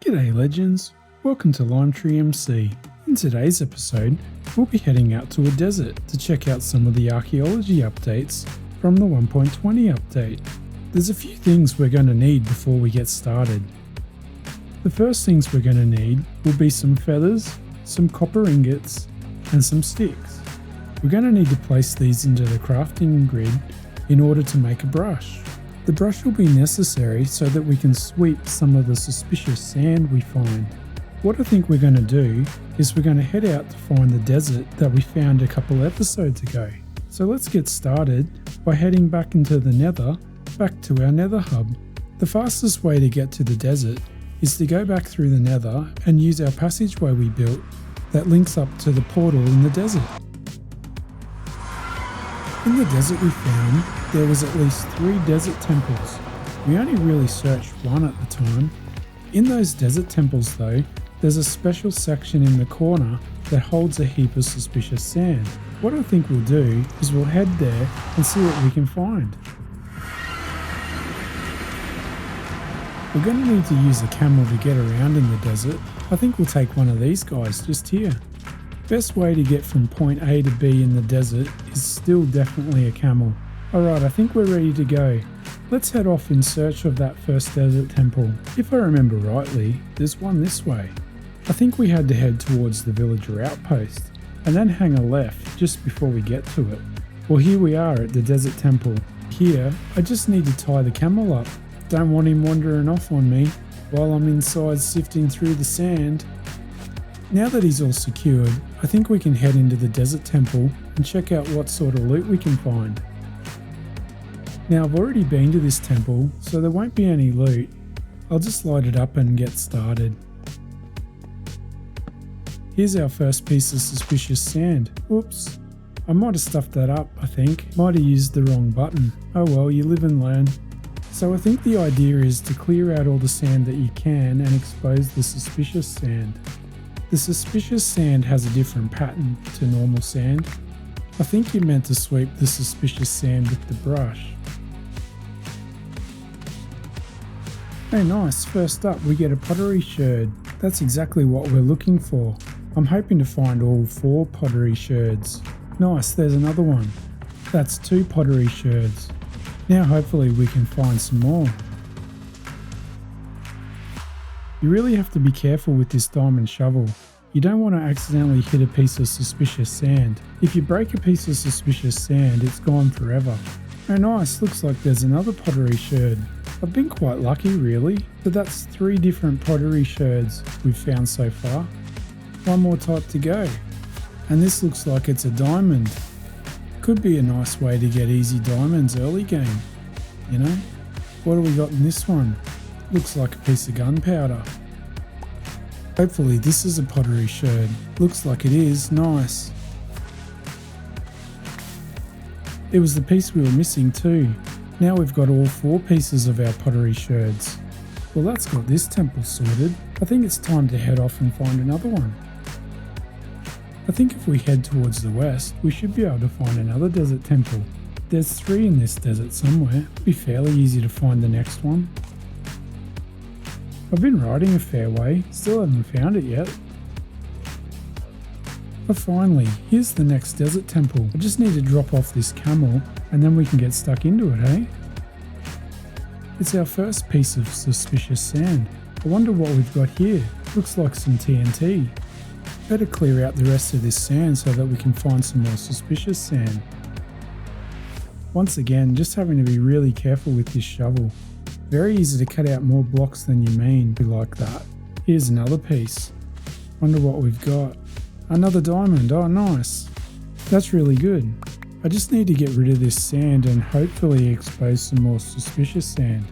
G'day legends, welcome to Limetree MC. In today's episode, we'll be heading out to a desert to check out some of the archaeology updates from the 1.20 update. There's a few things we're going to need before we get started. The first things we're going to need will be some feathers, some copper ingots, and some sticks. We're going to need to place these into the crafting grid in order to make a brush. The brush will be necessary so that we can sweep some of the suspicious sand we find. What I think we're going to do is we're going to head out to find the desert that we found a couple episodes ago. So let's get started by heading back into the nether, back to our nether hub. The fastest way to get to the desert is to go back through the nether and use our passageway we built that links up to the portal in the desert. In the desert we found, there was at least 3 desert temples. We only really searched one at the time. In those desert temples though, there's a special section in the corner that holds a heap of suspicious sand. What I think we'll do is we'll head there and see what we can find. We're going to need to use a camel to get around in the desert. I think we'll take one of these guys just here. Best way to get from point A to B in the desert is still definitely a camel. Alright, I think we're ready to go. Let's head off in search of that first desert temple. If I remember rightly, there's one this way. I think we had to head towards the villager outpost and then hang a left just before we get to it. Well, here we are at the desert temple. Here, I just need to tie the camel up. Don't want him wandering off on me while I'm inside sifting through the sand. Now that he's all secured, I think we can head into the desert temple and check out what sort of loot we can find. Now I've already been to this temple, so there won't be any loot. I'll just light it up and get started. Here's our first piece of suspicious sand. Oops, I might have stuffed that up, I think. Might have used the wrong button. Oh well, you live and learn. So I think the idea is to clear out all the sand that you can and expose the suspicious sand. The suspicious sand has a different pattern to normal sand. I think you're meant to sweep the suspicious sand with the brush. Hey nice, first up we get a pottery sherd. That's exactly what we're looking for. I'm hoping to find all 4 pottery sherds. Nice, there's another one. That's 2 pottery sherds. Now hopefully we can find some more. You really have to be careful with this diamond shovel. You don't want to accidentally hit a piece of suspicious sand. If you break a piece of suspicious sand, it's gone forever. Oh nice, looks like there's another pottery sherd. I've been quite lucky really, but that's 3 different pottery sherds we've found so far. One more type to go. And this looks like it's a diamond. Could be a nice way to get easy diamonds early game, you know? What do we got in this one? Looks like a piece of gunpowder. Hopefully this is a pottery sherd. Looks like it is, nice. It was the piece we were missing too. Now we've got all 4 pieces of our pottery sherds. Well, that's got this temple sorted. I think it's time to head off and find another one. I think if we head towards the west, we should be able to find another desert temple. There's 3 in this desert somewhere. It'll be fairly easy to find the next one. I've been riding a fair way, still haven't found it yet. But finally, here's the next desert temple. I just need to drop off this camel and then we can get stuck into it, eh? It's our first piece of suspicious sand. I wonder what we've got here. Looks like some TNT. Better clear out the rest of this sand so that we can find some more suspicious sand. Once again, just having to be really careful with this shovel. Very easy to cut out more blocks than you mean, like that. Here's another piece. Wonder what we've got. Another diamond, oh nice. That's really good. I just need to get rid of this sand and hopefully expose some more suspicious sand.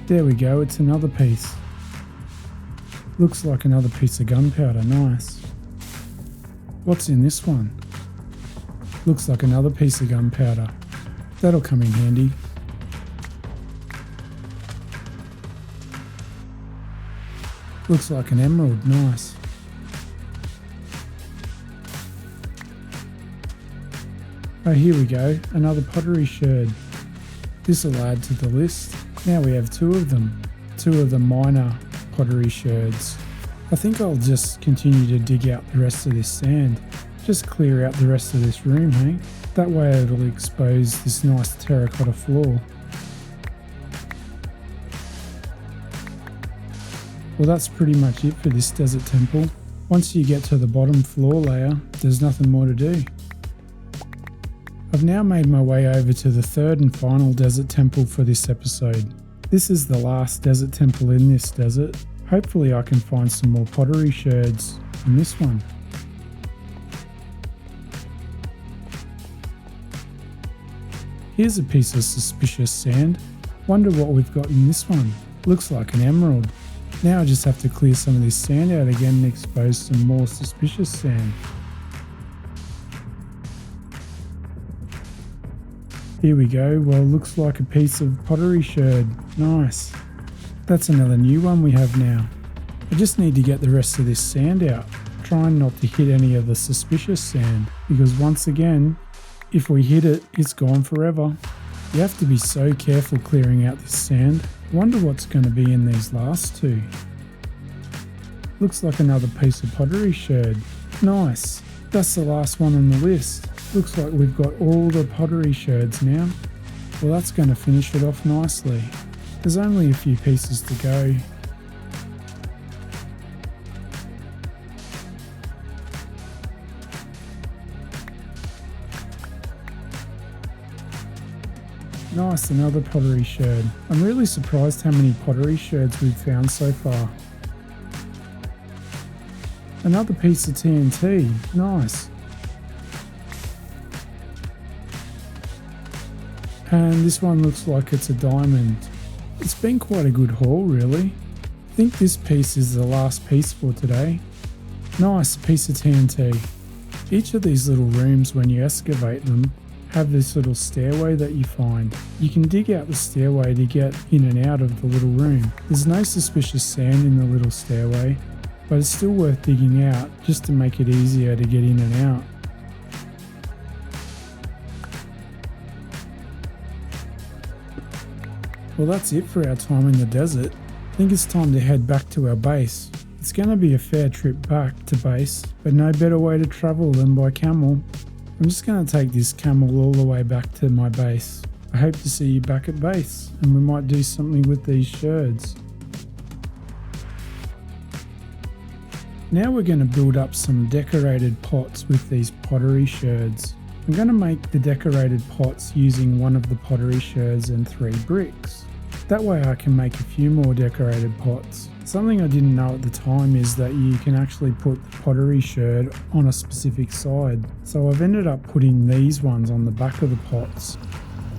There we go, it's another piece. Looks like another piece of gunpowder, nice. What's in this one? Looks like another piece of gunpowder. That'll come in handy. Looks like an emerald, nice. Oh, here we go, another pottery sherd. This will add to the list. Now we have two of them, two of the minor pottery sherds. I think I'll just continue to dig out the rest of this sand. Just clear out the rest of this room, hey? That way it'll expose this nice terracotta floor. Well, that's pretty much it for this desert temple. Once you get to the bottom floor layer, there's nothing more to do. I've now made my way over to the third and final desert temple for this episode. This is the last desert temple in this desert. Hopefully I can find some more pottery sherds in this one. Here's a piece of suspicious sand. Wonder what we've got in this one. Looks like an emerald. Now I just have to clear some of this sand out again and expose some more suspicious sand. Here we go. Well, looks like a piece of pottery sherd. Nice. That's another new one we have now. I just need to get the rest of this sand out. Trying not to hit any of the suspicious sand, because once again, if we hit it, it's gone forever. You have to be so careful clearing out this sand. I wonder what's going to be in these last two. Looks like another piece of pottery sherd. Nice. That's the last one on the list. Looks like we've got all the pottery sherds now. Well, that's going to finish it off nicely. There's only a few pieces to go. Nice, another pottery sherd. I'm really surprised how many pottery sherds we've found so far. Another piece of TNT. Nice. And this one looks like it's a diamond. It's been quite a good haul, really. I think this piece is the last piece for today. Nice, a piece of TNT. Each of these little rooms, when you excavate them, have this little stairway that you find. You can dig out the stairway to get in and out of the little room. There's no suspicious sand in the little stairway, but it's still worth digging out just to make it easier to get in and out. Well, that's it for our time in the desert. I think it's time to head back to our base. It's going to be a fair trip back to base, but no better way to travel than by camel. I'm just going to take this camel all the way back to my base. I hope to see you back at base, and we might do something with these sherds. Now we're going to build up some decorated pots with these pottery sherds. I'm going to make the decorated pots using one of the pottery sherds and 3 bricks. That way I can make a few more decorated pots. Something I didn't know at the time is that you can actually put the pottery sherd on a specific side. So I've ended up putting these ones on the back of the pots.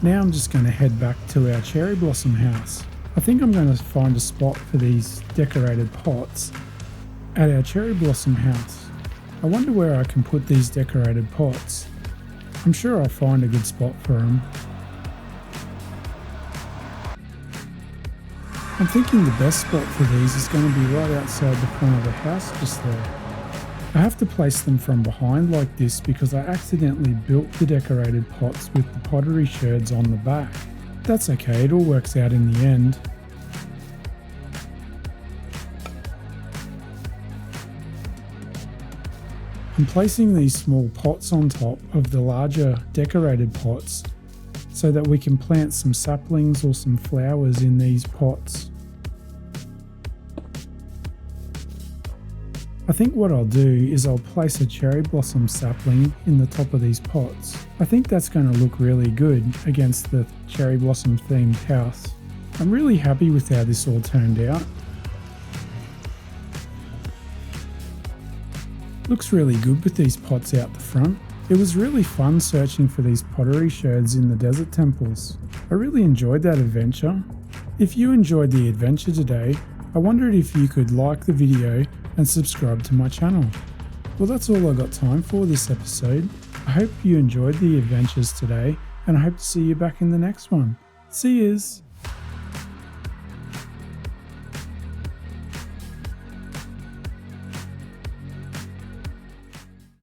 Now I'm just going to head back to our cherry blossom house. I think I'm going to find a spot for these decorated pots at our cherry blossom house. I wonder where I can put these decorated pots. I'm sure I'll find a good spot for them. I'm thinking the best spot for these is going to be right outside the front of the house just there. I have to place them from behind like this because I accidentally built the decorated pots with the pottery sherds on the back. That's okay, it all works out in the end. I'm placing these small pots on top of the larger decorated pots so that we can plant some saplings or some flowers in these pots. I think what I'll do is I'll place a cherry blossom sapling in the top of these pots. I think that's going to look really good against the cherry blossom themed house. I'm really happy with how this all turned out. Looks really good with these pots out the front. It was really fun searching for these pottery sherds in the desert temples. I really enjoyed that adventure. If you enjoyed the adventure today, I wondered if you could like the video and subscribe to my channel. Well, that's all I got time for this episode. I hope you enjoyed the adventures today, and I hope to see you back in the next one. See yous!